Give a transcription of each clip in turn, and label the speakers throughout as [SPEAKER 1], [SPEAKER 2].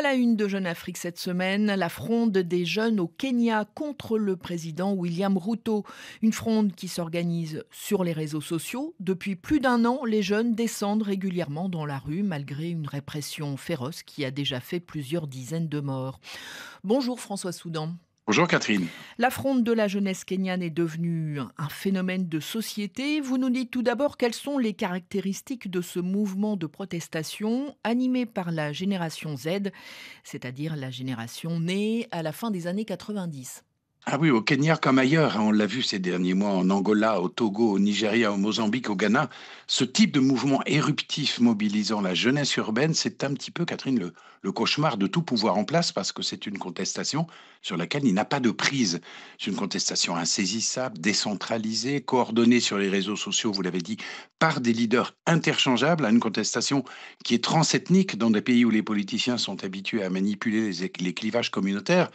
[SPEAKER 1] À la une de Jeune Afrique cette semaine, la fronde des jeunes au Kenya contre le président William Ruto. Une fronde qui s'organise sur les réseaux sociaux. Depuis plus d'un an, les jeunes descendent régulièrement dans la rue malgré une répression féroce qui a déjà fait plusieurs dizaines de morts. Bonjour François Soudan.
[SPEAKER 2] Bonjour Catherine.
[SPEAKER 1] La fronde de la jeunesse kenyane est devenue un phénomène de société. Vous nous dites tout d'abord quelles sont les caractéristiques de ce mouvement de protestation animé par la génération Z, c'est-à-dire la génération née à la fin des années 90.
[SPEAKER 2] Ah oui, au Kenya comme ailleurs, hein, on l'a vu ces derniers mois en Angola, au Togo, au Nigeria, au Mozambique, au Ghana, ce type de mouvement éruptif mobilisant la jeunesse urbaine, c'est un petit peu, Catherine, le cauchemar de tout pouvoir en place parce que c'est une contestation sur laquelle il n'a pas de prise. C'est une contestation insaisissable, décentralisée, coordonnée sur les réseaux sociaux, vous l'avez dit, par des leaders interchangeables, à une contestation qui est transethnique dans des pays où les politiciens sont habitués à manipuler les clivages communautaires,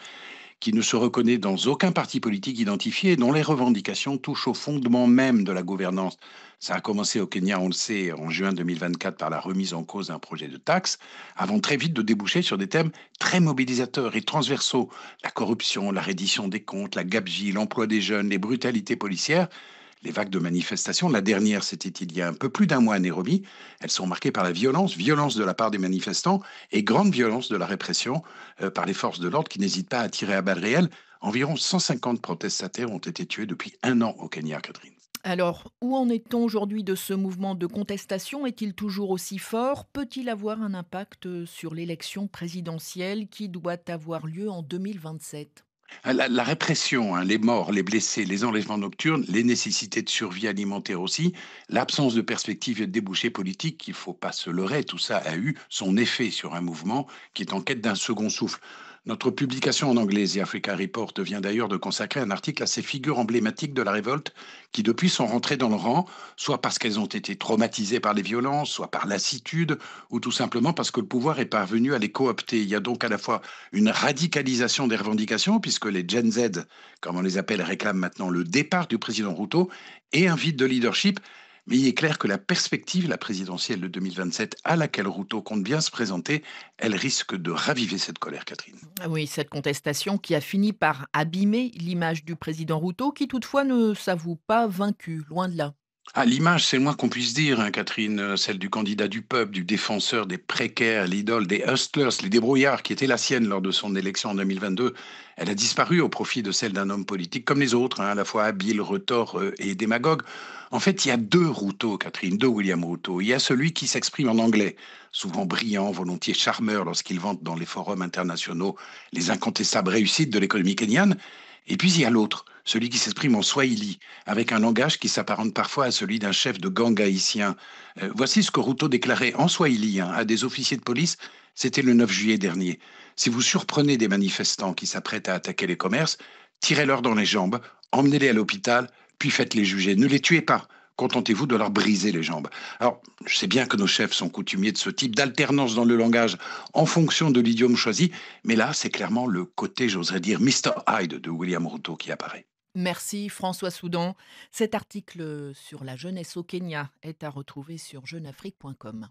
[SPEAKER 2] qui ne se reconnaît dans aucun parti politique identifié et dont les revendications touchent au fondement même de la gouvernance. Ça a commencé au Kenya, on le sait, en juin 2024 par la remise en cause d'un projet de taxe, avant très vite de déboucher sur des thèmes très mobilisateurs et transversaux. La corruption, la reddition des comptes, la gabegie, l'emploi des jeunes, les brutalités policières. Les vagues de manifestations, la dernière, c'était il y a un peu plus d'un mois à Nairobi. Elles sont marquées par la violence de la part des manifestants et grande violence de la répression par les forces de l'ordre qui n'hésitent pas à tirer à balles réelles. Environ 150 protestataires ont été tués depuis un an au Kenya, Catherine.
[SPEAKER 1] Alors, où en est-on aujourd'hui de ce mouvement de contestation? Est-il toujours aussi fort? Peut-il avoir un impact sur l'élection présidentielle qui doit avoir lieu en 2027?
[SPEAKER 2] La répression, hein, les morts, les blessés, les enlèvements nocturnes, les nécessités de survie alimentaire aussi, l'absence de perspectives et de débouchés politiques, il ne faut pas se leurrer, tout ça a eu son effet sur un mouvement qui est en quête d'un second souffle. Notre publication en anglais, The Africa Report, vient d'ailleurs de consacrer un article à ces figures emblématiques de la révolte qui depuis sont rentrées dans le rang, soit parce qu'elles ont été traumatisées par les violences, soit par lassitude, ou tout simplement parce que le pouvoir est parvenu à les coopter. Il y a donc à la fois une radicalisation des revendications, puisque les Gen Z, comme on les appelle, réclament maintenant le départ du président Ruto, et un vide de leadership. Mais il est clair que la perspective, la présidentielle de 2027, à laquelle Ruto compte bien se présenter, elle risque de raviver cette colère, Catherine.
[SPEAKER 1] Ah oui, cette contestation qui a fini par abîmer l'image du président Ruto, qui toutefois ne s'avoue pas vaincu, loin de là.
[SPEAKER 2] Ah, l'image, c'est le moins qu'on puisse dire, hein, Catherine, celle du candidat du peuple, du défenseur des précaires, l'idole des hustlers, les débrouillards, qui était la sienne lors de son élection en 2022. Elle a disparu au profit de celle d'un homme politique comme les autres, hein, à la fois habile, retors et démagogue. En fait, il y a deux Ruto, Catherine, deux William Ruto. Il y a celui qui s'exprime en anglais, souvent brillant, volontiers charmeur lorsqu'il vante dans les forums internationaux les incontestables réussites de l'économie kenyane. Et puis il y a l'autre, celui qui s'exprime en swahili, avec un langage qui s'apparente parfois à celui d'un chef de gang haïtien. Voici ce que Ruto déclarait en swahili, hein, à des officiers de police. C'était le 9 juillet dernier. Si vous surprenez des manifestants qui s'apprêtent à attaquer les commerces, tirez-leur dans les jambes, emmenez-les à l'hôpital, puis faites-les juger. Ne les tuez pas. Contentez-vous de leur briser les jambes. Alors, je sais bien que nos chefs sont coutumiers de ce type d'alternance dans le langage en fonction de l'idiome choisi, mais là, c'est clairement le côté, j'oserais dire, Mr. Hyde de William Ruto qui apparaît.
[SPEAKER 1] Merci François Soudan. Cet article sur la jeunesse au Kenya est à retrouver sur jeuneafrique.com.